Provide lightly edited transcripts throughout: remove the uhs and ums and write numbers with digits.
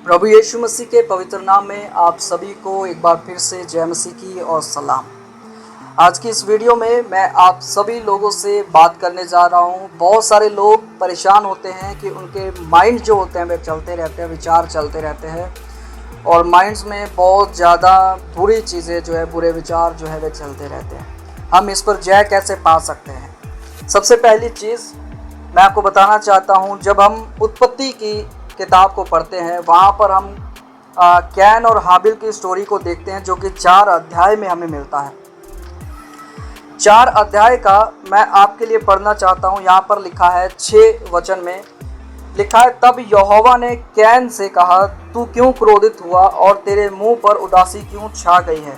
प्रभु यीशु मसीह के पवित्र नाम में आप सभी को एक बार फिर से जय मसीह की और सलाम। आज की इस वीडियो में मैं आप सभी लोगों से बात करने जा रहा हूँ। बहुत सारे लोग परेशान होते हैं कि उनके माइंड जो होते हैं वे चलते रहते हैं, विचार चलते रहते हैं और माइंड्स में बहुत ज़्यादा बुरी चीज़ें जो है, बुरे विचार जो है वे चलते रहते हैं। हम इस पर जय कैसे पा सकते हैं? सबसे पहली चीज़ मैं आपको बताना चाहता हूँ, जब हम उत्पत्ति की किताब को पढ़ते हैं वहाँ पर हम कैन और हाबिल की स्टोरी को देखते हैं, जो कि 4 अध्याय में हमें मिलता है। 4 अध्याय का मैं आपके लिए पढ़ना चाहता हूँ। यहाँ पर लिखा है 6 वचन में लिखा है, तब यहोवा ने कैन से कहा, तू क्यों क्रोधित हुआ और तेरे मुंह पर उदासी क्यों छा गई है?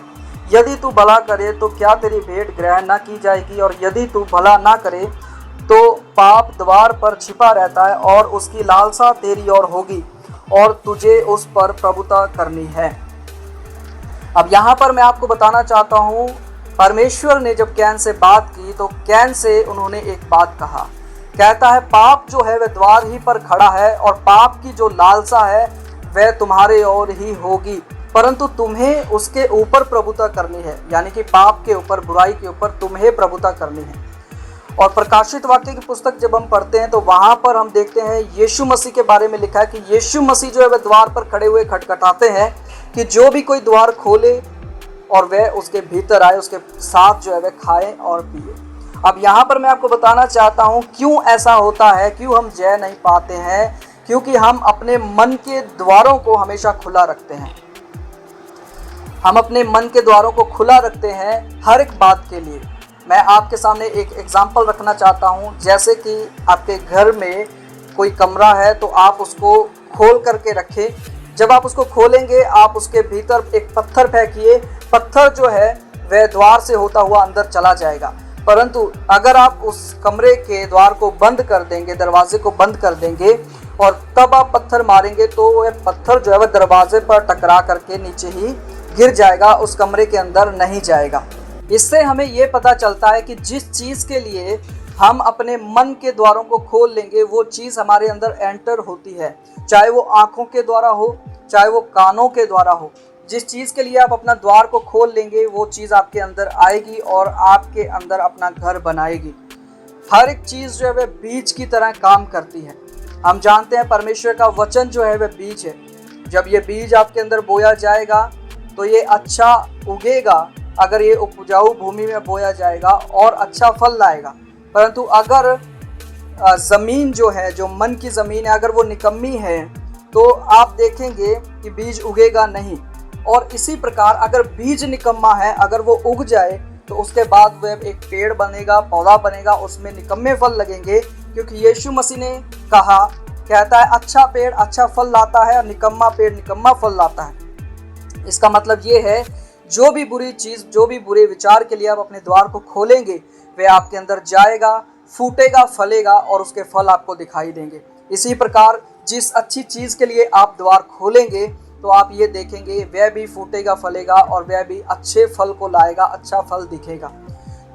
यदि तू भला करे तो क्या तेरी भेंट ग्रहण न की जाएगी, और यदि तू भला ना करे तो पाप द्वार पर छिपा रहता है और उसकी लालसा तेरी ओर होगी और तुझे उस पर प्रभुता करनी है। अब यहाँ पर मैं आपको बताना चाहता हूँ, परमेश्वर ने जब कैन से बात की तो कैन से उन्होंने एक बात कहा। कहता है, पाप जो है वह द्वार ही पर खड़ा है और पाप की जो लालसा है वह तुम्हारे ओर ही होगी, परंतु तुम्हें उसके ऊपर प्रभुता करनी है। यानी कि पाप के ऊपर, बुराई के ऊपर तुम्हें प्रभुता करनी है। और प्रकाशित वाक्य की पुस्तक जब हम पढ़ते हैं तो वहाँ पर हम देखते हैं यीशु मसीह के बारे में लिखा है कि यीशु मसीह जो है वह द्वार पर खड़े हुए खटखटाते हैं कि जो भी कोई द्वार खोले और वह उसके भीतर आए, उसके साथ जो है वह खाए और पिए। अब यहाँ पर मैं आपको बताना चाहता हूँ क्यों ऐसा होता है, क्यों हम जय नहीं पाते हैं। क्योंकि हम अपने मन के द्वारों को हमेशा खुला रखते हैं। हम अपने मन के द्वारों को खुला रखते हैं हर एक बात के लिए। मैं आपके सामने एक एग्जाम्पल रखना चाहता हूँ। जैसे कि आपके घर में कोई कमरा है तो आप उसको खोल करके रखें। जब आप उसको खोलेंगे आप उसके भीतर एक पत्थर फेंकिए। पत्थर जो है वह द्वार से होता हुआ अंदर चला जाएगा, परंतु अगर आप उस कमरे के द्वार को बंद कर देंगे, दरवाजे को बंद कर देंगे और तब आप पत्थर मारेंगे तो वह पत्थर जो है वह दरवाजे पर टकरा करके नीचे ही गिर जाएगा, उस कमरे के अंदर नहीं जाएगा। इससे हमें ये पता चलता है कि जिस चीज़ के लिए हम अपने मन के द्वारों को खोल लेंगे वो चीज़ हमारे अंदर एंटर होती है, चाहे वो आँखों के द्वारा हो, चाहे वो कानों के द्वारा हो। जिस चीज़ के लिए आप अपना द्वार को खोल लेंगे वो चीज़ आपके अंदर आएगी और आपके अंदर अपना घर बनाएगी। हर एक चीज़ जो है वह बीज की तरह काम करती है। हम जानते हैं परमेश्वर का वचन जो है वह बीज है। जब ये बीज आपके अंदर बोया जाएगा तो ये अच्छा उगेगा, अगर ये उपजाऊ भूमि में बोया जाएगा और अच्छा फल लाएगा। परंतु अगर ज़मीन जो है, जो मन की ज़मीन है, अगर वो निकम्मी है तो आप देखेंगे कि बीज उगेगा नहीं। और इसी प्रकार अगर बीज निकम्मा है, अगर वो उग जाए तो उसके बाद वह एक पेड़ बनेगा, पौधा बनेगा, उसमें निकम्मे फल लगेंगे। क्योंकि यीशु मसीह ने कहा, कहता है, अच्छा पेड़ अच्छा फल लाता है और निकम्मा पेड़ निकम्मा फल लाता है। इसका मतलब ये है, जो भी बुरी चीज़, जो भी बुरे विचार के लिए आप अपने द्वार को खोलेंगे वह आपके अंदर जाएगा, फूटेगा, फलेगा और उसके फल आपको दिखाई देंगे। इसी प्रकार जिस अच्छी चीज़ के लिए आप द्वार खोलेंगे तो आप ये देखेंगे वह भी फूटेगा, फलेगा और वह भी अच्छे फल को लाएगा, अच्छा फल दिखेगा।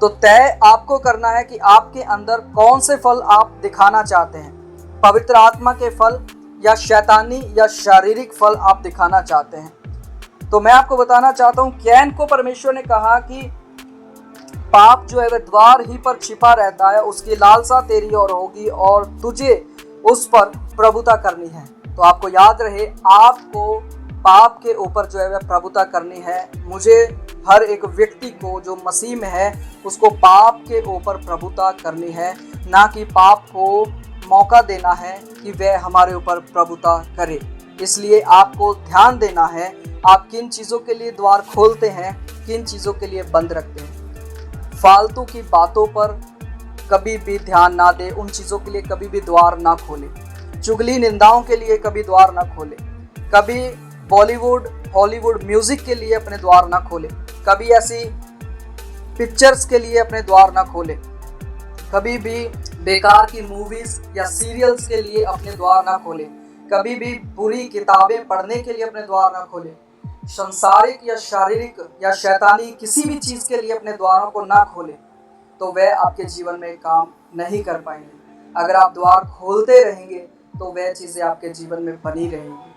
तो तय आपको करना है कि आपके अंदर कौन से फल आप दिखाना चाहते हैं, पवित्र आत्मा के फल या शैतानी या शारीरिक फल आप दिखाना चाहते हैं। तो मैं आपको बताना चाहता हूँ, कैन को परमेश्वर ने कहा कि पाप जो है वह द्वार ही पर छिपा रहता है, उसकी लालसा तेरी ओर होगी और तुझे उस पर प्रभुता करनी है। तो आपको याद रहे, आपको पाप के ऊपर जो है वह प्रभुता करनी है। मुझे, हर एक व्यक्ति को जो मसीह में है उसको पाप के ऊपर प्रभुता करनी है, ना कि पाप को मौका देना है कि वह हमारे ऊपर प्रभुता करे। इसलिए आपको ध्यान देना है, आप किन चीज़ों के लिए द्वार खोलते हैं, किन चीज़ों के लिए बंद रखते हैं। फालतू की बातों पर कभी भी ध्यान ना दें, उन चीज़ों के लिए कभी भी द्वार ना खोलें। चुगली निंदाओं के लिए कभी द्वार ना खोलें। कभी बॉलीवुड, हॉलीवुड म्यूज़िक के लिए अपने द्वार ना खोलें। कभी ऐसी पिक्चर्स के लिए अपने द्वार ना खोलें। कभी भी बेकार की मूवीज़ या सीरियल्स के लिए अपने द्वार ना खोलें। कभी भी बुरी किताबें पढ़ने के लिए अपने द्वार ना खोलें। संसारिक या शारीरिक या शैतानी किसी भी चीज़ के लिए अपने द्वारों को ना खोलें, तो वह आपके जीवन में काम नहीं कर पाएंगे। अगर आप द्वार खोलते रहेंगे तो वह चीज़ें आपके जीवन में बनी रहेंगी।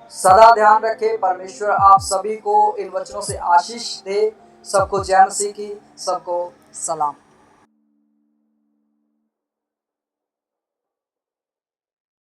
सदा ध्यान रखें। परमेश्वर आप सभी को इन वचनों से आशीष दे। सबको जय मसीह की, सबको सलाम।